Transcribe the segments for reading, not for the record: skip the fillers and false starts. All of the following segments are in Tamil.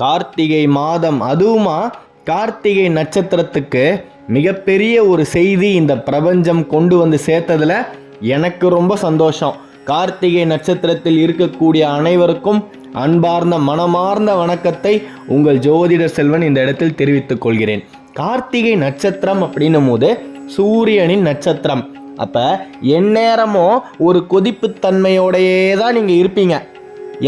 கார்த்திகை மாதம், அதுவுமா கார்த்திகை நட்சத்திரத்துக்கு மிகப்பெரிய ஒரு செய்தி இந்த பிரபஞ்சம் கொண்டு வந்து சேர்த்ததுல எனக்கு ரொம்ப சந்தோஷம். கார்த்திகை நட்சத்திரத்தில் இருக்கக்கூடிய அனைவருக்கும் அன்பார்ந்த மனமார்ந்த வணக்கத்தை உங்கள் ஜோதிடர் செல்வன் இந்த இடத்தில் தெரிவித்துக் கொள்கிறேன். கார்த்திகை நட்சத்திரம் அப்படின்னும் போது சூரியனின் நட்சத்திரம். அப்போ எந்நேரமும் ஒரு கொதிப்புத்தன்மையோடையே தான் நீங்கள் இருப்பீங்க.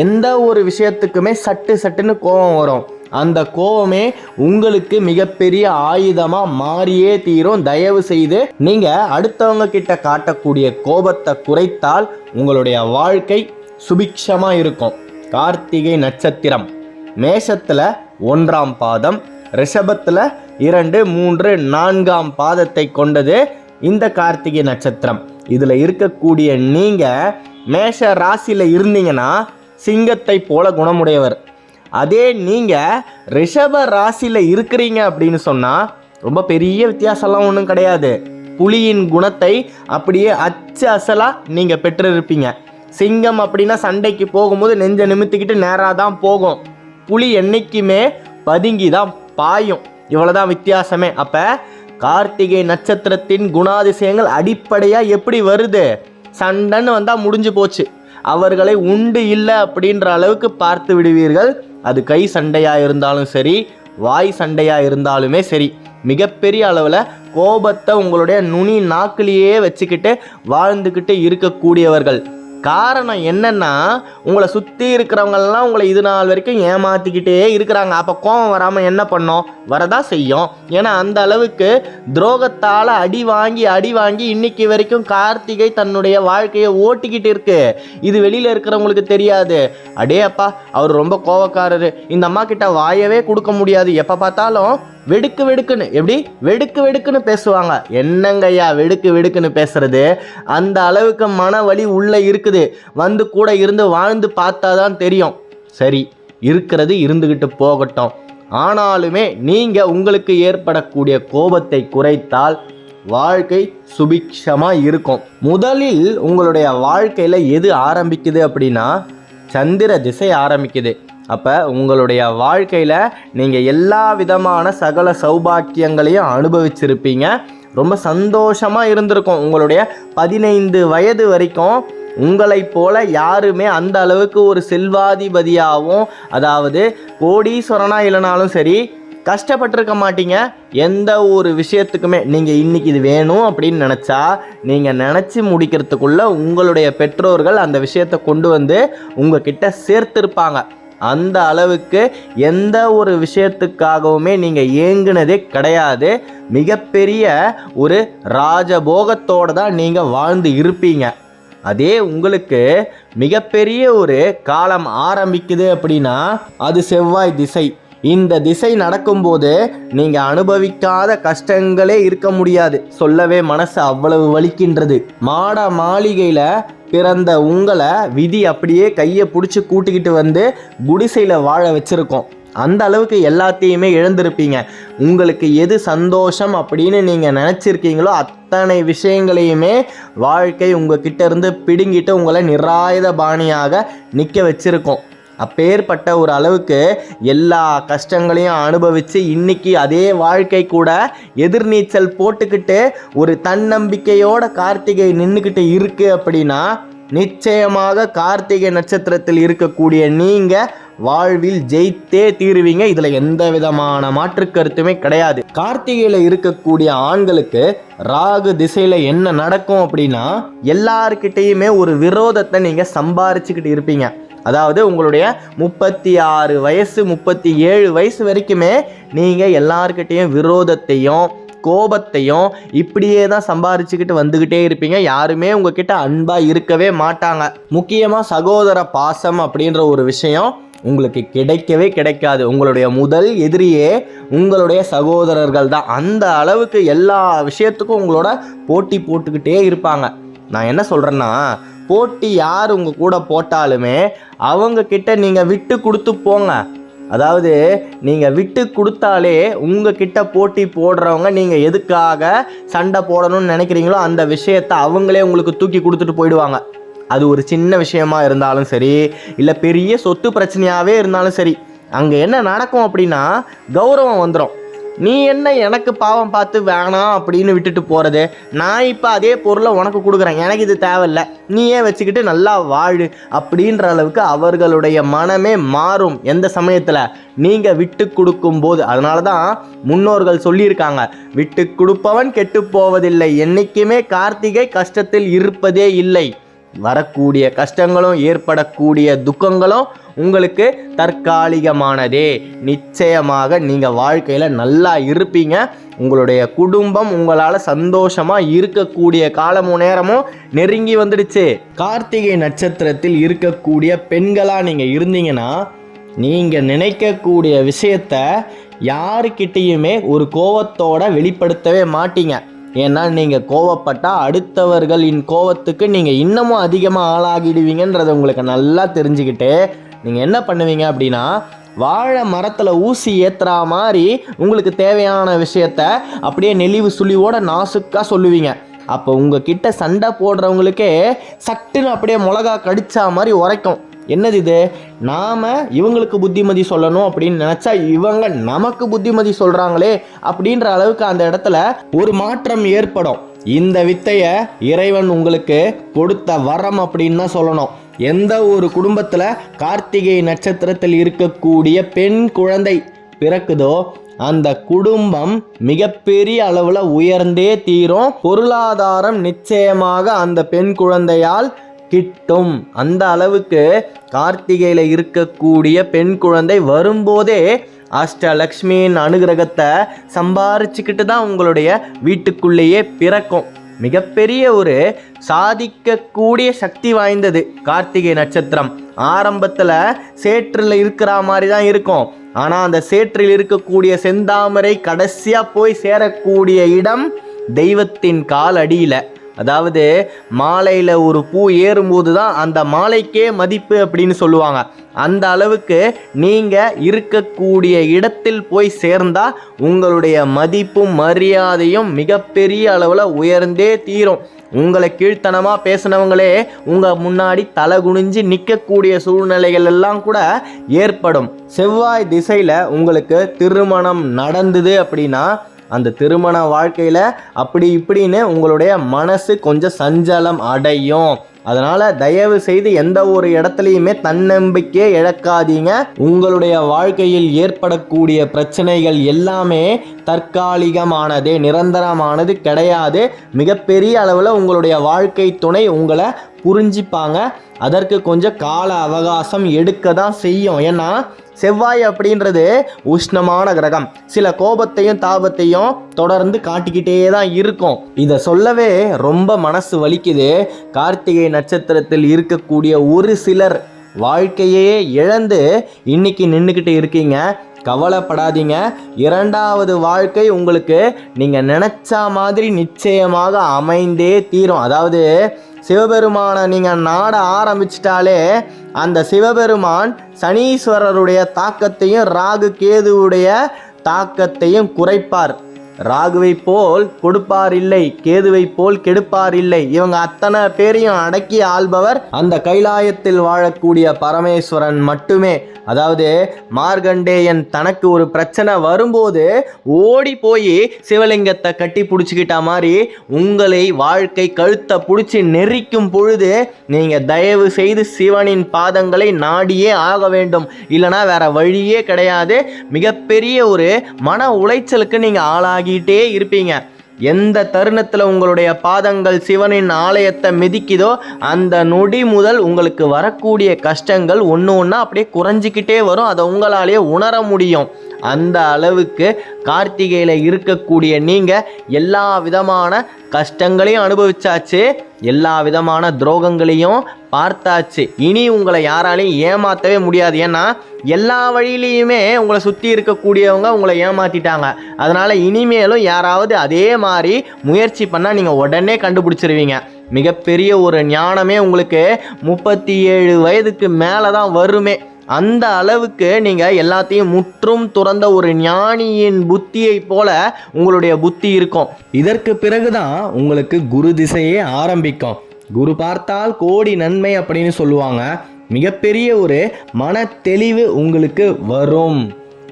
எந்த ஒரு விஷயத்துக்குமே சட்டுன்னு கோபம் வரும். அந்த கோபமே உங்களுக்கு மிகப்பெரிய ஆயுதமாக மாறியே தீரும். தயவு செய்து நீங்கள் அடுத்தவங்க கிட்ட காட்டக்கூடிய கோபத்தை குறைத்தால் உங்களுடைய வாழ்க்கை சுபிக்ஷமாக இருக்கும். கார்த்திகை நட்சத்திரம் மேஷத்தில் 1ஆம் பாதம், ரிஷபத்தில் 2, 3, 4ஆம் பாதத்தை கொண்டது இந்த கார்த்திகை நட்சத்திரம். இதில் இருக்கக்கூடிய நீங்கள் மேஷ ராசியில் இருந்தீங்கன்னா சிங்கத்தை போல குணமுடையவர். அதே நீங்கள் ரிஷப ராசியில் இருக்கிறீங்க அப்படின்னு சொன்னால் ரொம்ப பெரிய வித்தியாசம்லாம் ஒன்றும் கிடையாது. புலியின் குணத்தை அப்படியே அச்சு அசலாக நீங்கள் பெற்றிருப்பீங்க. சிங்கம் அப்படின்னா சண்டைக்கு போகும்போது நெஞ்சை நிமித்திக்கிட்டு நேராக தான் போகும். புலி என்னைக்குமே பதுங்கி தான் பாயும். இவ்வளோதான் வித்தியாசமே. அப்போ கார்த்திகை நட்சத்திரத்தின் குணாதிசயங்கள் அடிப்படையாக எப்படி வருது? சண்டைன்னு வந்தால் முடிஞ்சு போச்சு, அவர்களை உண்டு இல்லை அப்படின்ற அளவுக்கு பார்த்து விடுவீர்கள். அது கை சண்டையாக இருந்தாலும் சரி, வாய் சண்டையாக இருந்தாலுமே சரி, மிகப்பெரிய அளவில் கோபத்தை உங்களுடைய நுனி நாக்கிலேயே வச்சுக்கிட்டு வாழ்ந்துக்கிட்டு இருக்கக்கூடியவர்கள். காரணம் என்னன்னா, உங்களை சுற்றி இருக்கிறவங்கெல்லாம் உங்களை இது நாள் வரைக்கும் ஏமாற்றிக்கிட்டே இருக்கிறாங்க. அப்போ கோபம் வராமல் என்ன பண்ணோம்? வரதான் செய்யும். ஏன்னா அந்த அளவுக்கு துரோகத்தால் அடி வாங்கி இன்னைக்கு வரைக்கும் கார்த்திகை தன்னுடைய வாழ்க்கையை ஓட்டிக்கிட்டு இருக்கு. இது வெளியில் இருக்கிறவங்களுக்கு தெரியாது. அடே அப்பா, அவர் ரொம்ப கோபக்காரரு, இந்த அம்மா கிட்ட வாயவே கொடுக்க முடியாது, எப்போ பார்த்தாலும் வெடுக்குன்னு எப்படி வெடுக்குன்னு பேசுவாங்க. என்னங்கய்யா வெடுக்குன்னு பேசுறது? அந்த அளவுக்கு மன வலி உள்ளே இருக்குது. வந்து கூட இருந்து வாழ்ந்து பார்த்தா தான் தெரியும். சரி, இருக்கிறது இருந்துக்கிட்டு போகட்டும். ஆனாலுமே நீங்கள் உங்களுக்கு ஏற்படக்கூடிய கோபத்தை குறைத்தால் வாழ்க்கை சுபிக்ஷமாக இருக்கும். முதலில் உங்களுடைய வாழ்க்கையில் எது ஆரம்பிக்குது அப்படின்னா சந்திர திசை ஆரம்பிக்குது. அப்போ உங்களுடைய வாழ்க்கையில் நீங்கள் எல்லா விதமான சகல சௌபாக்கியங்களையும் அனுபவிச்சிருப்பீங்க. ரொம்ப சந்தோஷமாக இருந்திருக்கும். உங்களுடைய 15 வயது வரைக்கும் உங்களைப் போல யாருமே அந்த அளவுக்கு ஒரு செல்வாதிபதியாகவும், அதாவது கோடீஸ்வரனாக இல்லைனாலும் சரி, கஷ்டப்பட்டிருக்க மாட்டீங்க. எந்த ஒரு விஷயத்துக்குமே நீங்கள் இன்றைக்கி இது வேணும் அப்படின்னு நினச்சா நீங்கள் நினச்சி முடிக்கிறதுக்குள்ளே உங்களுடைய பெற்றோர்கள் அந்த விஷயத்தை கொண்டு வந்து உங்ககிட்ட சேர்த்துருப்பாங்க. அந்த அளவுக்கு எந்த ஒரு விஷயத்துக்காகவுமே நீங்கள் ஏங்குனதே கிடையாது. மிகப்பெரிய ஒரு ராஜபோகத்தோடு தான் நீங்கள் வாழ்ந்து இருப்பீங்க. அதே உங்களுக்கு மிகப்பெரிய ஒரு காலம் ஆரம்பிக்குது அப்படின்னா அது செவ்வாய் திசை. இந்த திசை நடக்கும்போது நீங்கள் அனுபவிக்காத கஷ்டங்களே இருக்க முடியாது. சொல்லவே மனசு அவ்வளவு வலிக்கின்றது. மாட மாளிகையில் பிறந்த உங்களை விதி அப்படியே கையை பிடிச்சி கூட்டிக்கிட்டு வந்து குடிசையில் வாழ வச்சுருக்கோம். அந்த அளவுக்கு எல்லாத்தையுமே இழந்திருப்பீங்க. உங்களுக்கு எது சந்தோஷம் அப்படின்னு நீங்கள் நினச்சிருக்கீங்களோ அத்தனை விஷயங்களையுமே வாழ்க்கை உங்ககிட்ட இருந்து பிடுங்கிட்டு உங்களை நிராயுத பாணியாக நிற்க வச்சுருக்கோம். அப்பேற்பட்ட ஒரு அளவுக்கு எல்லா கஷ்டங்களையும் அனுபவித்து இன்னைக்கு அதே வாழ்க்கை கூட எதிர்நீச்சல் போட்டுக்கிட்டு ஒரு தன்னம்பிக்கையோட கார்த்திகை நின்றுக்கிட்டு இருக்கு அப்படின்னா நிச்சயமாக கார்த்திகை நட்சத்திரத்தில் இருக்கக்கூடிய நீங்கள் வாழ்வில் ஜெயித்தே தீருவீங்க. இதில் எந்த விதமான மாற்று கருத்துமே கிடையாது. கார்த்திகையில் இருக்கக்கூடிய ஆண்களுக்கு ராகு திசையில் என்ன நடக்கும் அப்படின்னா எல்லார்கிட்டையுமே ஒரு விரோதத்தை நீங்கள் சம்பாரிச்சுக்கிட்டு இருப்பீங்க. அதாவது உங்களுடைய 36 வயசு 37 வயசு வரைக்குமே நீங்கள் எல்லார்கிட்டையும் விரோதத்தையும் கோபத்தையும் இப்படியே தான் சம்பாரிச்சுக்கிட்டு வந்துக்கிட்டே இருப்பீங்க. யாருமே உங்ககிட்ட அன்பாக இருக்கவே மாட்டாங்க. முக்கியமாக சகோதர பாசம் அப்படின்ற ஒரு விஷயம் உங்களுக்கு கிடைக்கவே கிடைக்காது. உங்களுடைய முதல் எதிரியே உங்களுடைய சகோதரர்கள் தான். அந்த அளவுக்கு எல்லா விஷயத்துக்கும் உங்களோட போட்டி போட்டுக்கிட்டே இருப்பாங்க. நான் என்ன சொல்கிறேன்னா, போட்டி யார் உங்கள் கூட போட்டாலுமே அவங்கக்கிட்ட நீங்கள் விட்டு கொடுத்து போங்க. அதாவது நீங்கள் விட்டு கொடுத்தாலே உங்ககிட்ட போட்டி போடுறவங்க நீங்கள் எதுக்காக சண்டை போடணும்னு நினைக்கிறீங்களோ அந்த விஷயத்தை அவங்களே உங்களுக்கு தூக்கி கொடுத்துட்டு போயிடுவாங்க. அது ஒரு சின்ன விஷயமா இருந்தாலும் சரி, இல்லை பெரிய சொத்து பிரச்சனையாகவே இருந்தாலும் சரி, அங்கே என்ன நடக்கும் அப்படின்னா கௌரவம் வந்துடும். நீ என்ன எனக்கு பாவம் பார்த்து வேணாம் அப்படின்னு விட்டுட்டு போகிறது, நான் இப்போ அதே பொருளை உனக்கு கொடுக்குறேன், எனக்கு இது தேவையில்லை, நீயே வச்சுக்கிட்டு நல்லா வாழு அப்படின்ற அளவுக்கு அவர்களுடைய மனமே மாறும் எந்த சமயத்தில் நீங்கள் விட்டு கொடுக்கும்போது. அதனால தான் முன்னோர்கள் சொல்லியிருக்காங்க, விட்டு கொடுப்பவன் கெட்டு போவதில்லை, என்றைக்குமே கார்த்திகை கஷ்டத்தில் இருப்பதே இல்லை. வரக்கூடிய கஷ்டங்களும் ஏற்படக்கூடிய துக்கங்களும் உங்களுக்கு தற்காலிகமானதே. நிச்சயமாக நீங்கள் வாழ்க்கையில் நல்லா இருப்பீங்க. உங்களுடைய குடும்பம் உங்களால் சந்தோஷமாக இருக்கக்கூடிய காலமும் நேரமும் நெருங்கி வந்துடுச்சு. கார்த்திகை நட்சத்திரத்தில் இருக்கக்கூடிய பெண்களாக நீங்கள் இருந்தீங்கன்னா நீங்கள் நினைக்கக்கூடிய விஷயத்த யாருக்கிட்டேயுமே ஒரு கோவத்தோட வெளிப்படுத்தவே மாட்டீங்க. ஏன்னா நீங்கள் கோவப்பட்டால் அடுத்தவர்களின் கோவத்துக்கு நீங்கள் இன்னமும் அதிகமாக ஆளாகிடுவீங்கன்றதை உங்களுக்கு நல்லா தெரிஞ்சுக்கிட்டு நீங்கள் என்ன பண்ணுவீங்க அப்படின்னா, வாழை மரத்தில் ஊசி ஏற்றுறா மாதிரி உங்களுக்கு தேவையான விஷயத்த அப்படியே நெளிவு சுழிவோட நாசுக்காக சொல்லுவீங்க. அப்போ உங்ககிட்ட சண்டை போடுறவங்களுக்கே சட்டுன்னு அப்படியே மிளகா கடிச்சா மாதிரி உரைக்கும். என்னது இது, நாம் இவங்களுக்கு புத்திமதி சொல்லணும் அப்படின்னு நினச்சா இவங்க நமக்கு புத்திமதி சொல்கிறாங்களே அப்படின்ற அளவுக்கு அந்த இடத்துல ஒரு மாற்றம் ஏற்படும். இந்த வித்தையை இறைவன் உங்களுக்கு கொடுத்த வரம் அப்படின்னு தான் சொல்லணும். எந்த ஒரு குடும்பத்தில் கார்த்திகை நட்சத்திரத்தில் இருக்கக்கூடிய பெண் குழந்தை பிறக்குதோ அந்த குடும்பம் மிகப்பெரிய அளவில் உயர்ந்தே தீரும். பொருளாதாரம் நிச்சயமாக அந்த பெண் குழந்தையால் கிட்டும். அந்த அளவுக்கு கார்த்திகையில் இருக்கக்கூடிய பெண் குழந்தை வரும்போதே அஷ்டலக்ஷ்மியின் அனுகிரகத்தை சம்பாரிச்சுக்கிட்டு தான் உங்களுடைய வீட்டுக்குள்ளேயே பிறக்கும். மிகப்பெரிய ஒரு சாதிக்கக்கூடிய சக்தி வாய்ந்தது கார்த்திகை நட்சத்திரம். ஆரம்பத்தில் சேற்றில் இருக்கிற மாதிரி தான் இருக்கும். ஆனால் அந்த சேற்றில் இருக்கக்கூடிய செந்தாமரை கடைசியாக போய் சேரக்கூடிய இடம் தெய்வத்தின் கால் அடியில். அதாவது மாலையில் ஒரு பூ ஏறும்போது தான் அந்த மாலைக்கே மதிப்பு அப்படின்னு சொல்லுவாங்க. அந்த அளவுக்கு நீங்கள் இருக்கக்கூடிய இடத்தில் போய் சேர்ந்தால் உங்களுடைய மதிப்பும் மரியாதையும் மிகப்பெரிய அளவில் உயர்ந்தே தீரும். உங்களை கீழ்த்தனமாக பேசினவங்களே உங்கள் முன்னாடி தலை குனிஞ்சு நிற்கக்கூடிய சூழ்நிலைகள் எல்லாம் கூட ஏற்படும். செவ்வாய் திசையில் உங்களுக்கு திருமணம் நடந்தது அப்படின்னா அந்த திருமண வாழ்க்கையில் அப்படி இப்படின்னு உங்களுடைய மனசு கொஞ்சம் சஞ்சலம் அடையும். அதனால் தயவு செய்து எந்த ஒரு இடத்துலையுமே தன்னம்பிக்கையை இழக்காதீங்க. உங்களுடைய வாழ்க்கையில் ஏற்படக்கூடிய பிரச்சனைகள் எல்லாமே தற்காலிகமானது, நிரந்தரமானது கிடையாது. மிகப்பெரிய அளவில் உங்களுடைய வாழ்க்கை துணை உங்களை புரிஞ்சிப்பாங்க. அதற்கு கொஞ்சம் கால அவகாசம் எடுக்க தான் செய்யும். ஏன்னா செவ்வாய் அப்படின்றது உஷ்ணமான கிரகம். சில கோபத்தையும் தாபத்தையும் தொடர்ந்து காட்டிக்கிட்டே தான் இருக்கும். இதை சொல்லவே ரொம்ப மனசு வலிக்குது. கார்த்திகை நட்சத்திரத்தில் இருக்கக்கூடிய ஒரு சிலர் வாழ்க்கையே இழந்து இன்னைக்கு நின்றுக்கிட்டு இருக்கீங்க. கவலைப்படாதீங்க. இரண்டாவது வாழ்க்கை உங்களுக்கு நீங்கள் நினச்ச மாதிரி நிச்சயமாக அமைந்தே தீரும். அதாவது சிவபெருமானை நீங்கள் நாட ஆரம்பிச்சிட்டாலே அந்த சிவபெருமான் சனீஸ்வரருடைய தாக்கத்தையும் ராகு கேதுவுடைய தாக்கத்தையும் குறைப்பார். ராகுவை போல் கொடுப்பார் இல்லை, கேதுவை போல் கெடுப்பார் இல்லை. இவங்க அத்தனை பேரையும் அடக்கி ஆள்பவர் அந்த கைலாயத்தில் வாழக்கூடிய பரமேஸ்வரன் மட்டுமே. அதாவது மார்கண்டேயன் தனக்கு ஒரு பிரச்சனை வரும்போது ஓடி போய் சிவலிங்கத்தை கட்டி பிடிச்சிக்கிட்ட மாதிரி உங்களை வாழ்க்கை கழுத்தை பிடிச்சி நெரிக்கும் பொழுது நீங்கள் தயவு செய்து சிவனின் பாதங்களை நாடியே ஆக வேண்டும். இல்லைனா வேற வழியே கிடையாது. மிகப்பெரிய ஒரு மன உளைச்சலுக்கு நீங்கள் ஆளாகிட்டே இருப்பீங்க. எந்த தருணத்தில் உங்களுடைய பாதங்கள் சிவனின் ஆலயத்தை மிதிக்குதோ அந்த நொடி முதல் உங்களுக்கு வரக்கூடிய கஷ்டங்கள் ஒன்று ஒன்றா அப்படியே குறைஞ்சிக்கிட்டே வரும். அதை உங்களாலேயே உணர முடியும். அந்த அளவுக்கு கார்த்திகையில் இருக்கக்கூடிய நீங்கள் எல்லா விதமான கஷ்டங்களையும் அனுபவிச்சாச்சு, எல்லா விதமான துரோகங்களையும் பார்த்தாச்சு. இனி உங்களை யாராலையும் ஏமாற்றவே முடியாது. ஏன்னா எல்லா வழியிலையுமே உங்களை சுற்றி இருக்கக்கூடியவங்க உங்களை ஏமாற்றிட்டாங்க. அதனால் இனிமேலும் யாராவது அதே மாதிரி முயற்சி பண்ணால் நீங்கள் உடனே கண்டுபிடிச்சிருவீங்க. மிகப்பெரிய ஒரு ஞானமே உங்களுக்கு 37 வயதுக்கு மேலே தான் வருமே. அந்த அளவுக்கு நீங்கள் எல்லாத்தையும் முற்றும் துறந்த ஒரு ஞானியின் புத்தியை போல உங்களுடைய புத்தி இருக்கும். இதற்கு பிறகுதான் உங்களுக்கு குரு திசையே ஆரம்பிக்கும். குரு பார்த்தால் கோடி நன்மை அப்படின்னு சொல்லுவாங்க. மிகப்பெரிய ஒரு மன தெளிவு உங்களுக்கு வரும்.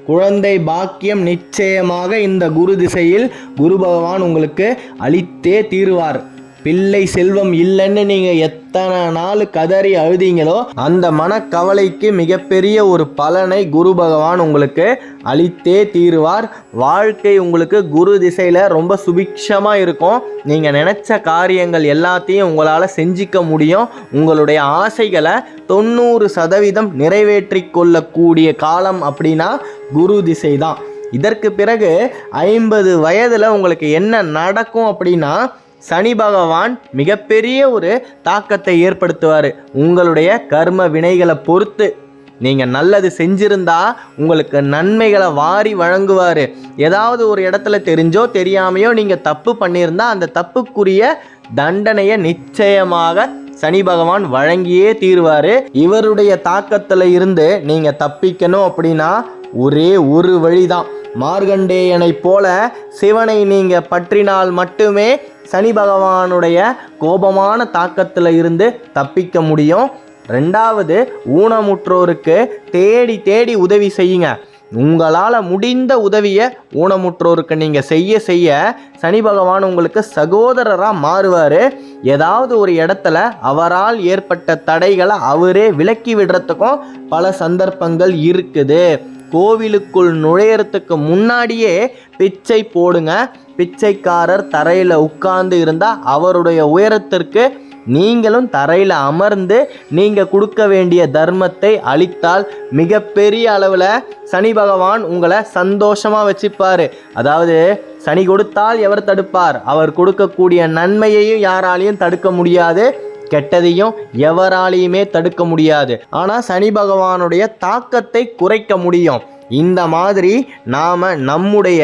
குழந்தை பாக்கியம் நிச்சயமாக இந்த குரு திசையில் குரு பகவான் உங்களுக்கு அளித்தே தீருவார். பிள்ளை செல்வம் இல்லைன்னு நீங்கள் எத்தனை நாள் கதறி அழுதீங்களோ அந்த மனக்கவலைக்கு மிகப்பெரிய ஒரு பலனை குரு பகவான் உங்களுக்கு அளித்தே தீருவார். வாழ்க்கை உங்களுக்கு குரு திசையில் ரொம்ப சுபிக்ஷமாக இருக்கும். நீங்கள் நினச்ச காரியங்கள் எல்லாத்தையும் உங்களால் செஞ்சிக்க முடியும். உங்களுடைய ஆசைகளை 90% நிறைவேற்றி கொள்ளக்கூடிய காலம் அப்படின்னா குரு திசை தான். இதற்கு பிறகு 50 வயதில் உங்களுக்கு என்ன நடக்கும் அப்படின்னா சனி பகவான் மிகப்பெரிய ஒரு தாக்கத்தை ஏற்படுத்துவார். உங்களுடைய கர்ம வினைகளை பொறுத்து நீங்கள் நல்லது செஞ்சிருந்தா உங்களுக்கு நன்மைகளை வாரி வழங்குவார். ஏதாவது ஒரு இடத்துல தெரிஞ்சோ தெரியாமையோ நீங்கள் தப்பு பண்ணியிருந்தா அந்த தப்புக்குரிய தண்டனையை நிச்சயமாக சனி பகவான் வழங்கியே தீர்வார். இவருடைய தாக்கத்தில் இருந்து நீங்கள் தப்பிக்கணும் அப்படின்னா ஒரே ஒரு வழிதான். மார்கண்டேயனை போல சிவனை நீங்கள் பற்றினால் மட்டுமே சனி பகவானுடைய கோபமான தாக்கத்தில் இருந்து தப்பிக்க முடியும். ரெண்டாவது, ஊனமுற்றோருக்கு தேடி தேடி உதவி செய்யுங்க. உங்களால் முடிந்த உதவியை ஊனமுற்றோருக்கு நீங்கள் செய்ய சனி பகவான் உங்களுக்கு சகோதரராக மாறுவார். ஏதாவது ஒரு இடத்துல அவரால் ஏற்பட்ட தடைகளை அவரே விலக்கி விடுறதுக்கும் பல சந்தர்ப்பங்கள் இருக்குது. கோவிலுக்குள் நுழையறதுக்கு முன்னாடியே பிச்சை போடுங்க. பிச்சைக்காரர் தரையில் உட்கார்ந்து இருந்தால் அவருடைய உயரத்திற்கு நீங்களும் தரையில் அமர்ந்து நீங்கள் கொடுக்க வேண்டிய தர்மத்தை அளித்தால் மிகப்பெரிய அளவில் சனி பகவான் உங்களை சந்தோஷமாக வச்சுப்பார். அதாவது சனி கொடுத்தால் எவர் தடுப்பார்? அவர் கொடுக்கக்கூடிய நன்மையையும் யாராலையும் தடுக்க முடியாது, கெட்டதையும் எவராலையுமே தடுக்க முடியாது. ஆனால் சனி பகவானுடைய தாக்கத்தை குறைக்க முடியும். இந்த மாதிரி நாம் நம்முடைய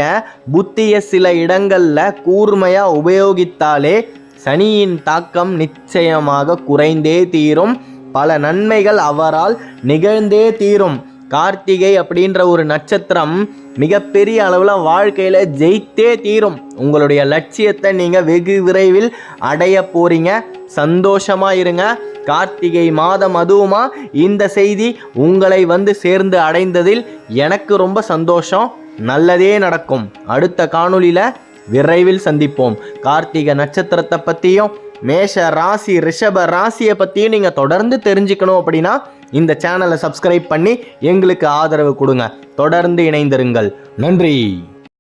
புத்தியை சில இடங்களில் கூர்மையாக உபயோகித்தாலே சனியின் தாக்கம் நிச்சயமாக குறைந்தே தீரும். பல நன்மைகள் அவரால் நிகழ்ந்தே தீரும். கார்த்திகை அப்படின்ற ஒரு நட்சத்திரம் மிகப்பெரிய அளவில் வாழ்க்கையில் ஜெயித்தே தீரும். உங்களுடைய லட்சியத்தை நீங்கள் வெகு விரைவில் அடைய போகிறீங்க. சந்தோஷமாக இருங்க. கார்த்திகை மாதம் அதுவுமா இந்த செய்தி உங்களை வந்து சேர்ந்து அடைந்ததில் எனக்கு ரொம்ப சந்தோஷம். நல்லதே நடக்கும். அடுத்த காணொளியில் விரைவில் சந்திப்போம். கார்த்திகை நட்சத்திரத்தை பற்றியும் மேஷ ராசி ரிஷப ராசியை பற்றியும் நீங்கள் தொடர்ந்து தெரிஞ்சுக்கணும் அப்படின்னா இந்த சேனலை சப்ஸ்கிரைப் பண்ணி எங்களுக்கு ஆதரவு கொடுங்க. தொடர்ந்து இணைந்திருங்கள். நன்றி.